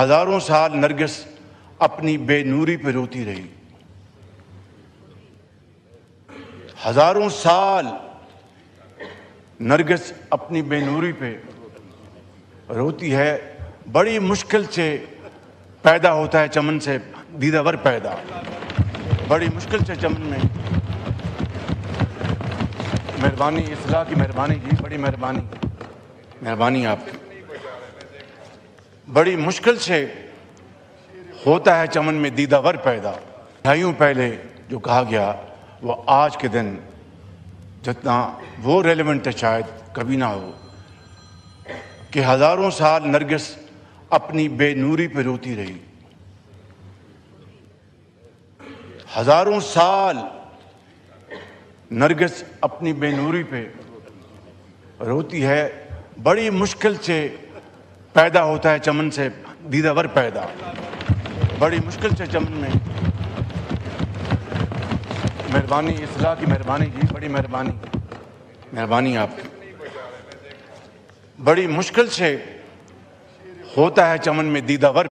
हजारों साल नरगिस अपनी बेनूरी पे रोती रही। हजारों साल नरगिस अपनी बेनूरी पे रोती है। बड़ी मुश्किल से पैदा होता है चमन से दीदावर पैदा। बड़ी मुश्किल से चमन में मेहरबानी, इस्लाह की मेहरबानी की, बड़ी मेहरबानी आपकी। बड़ी मुश्किल से होता है चमन में दीदावर पैदा। ढाइयों पहले जो कहा गया वो आज के दिन जितना वो रेलेवेंट है शायद कभी ना हो कि हजारों साल नरगिस अपनी बेनूरी पे रोती रही। हजारों साल नरगिस अपनी बेनूरी पे रोती है। बड़ी मुश्किल से पैदा होता है चमन से दीदावर पैदा। बड़ी मुश्किल से चमन में मेहरबानी, इस्लाह की मेहरबानी की, बड़ी मेहरबानी आपकी। बड़ी मुश्किल से होता है चमन में दीदावर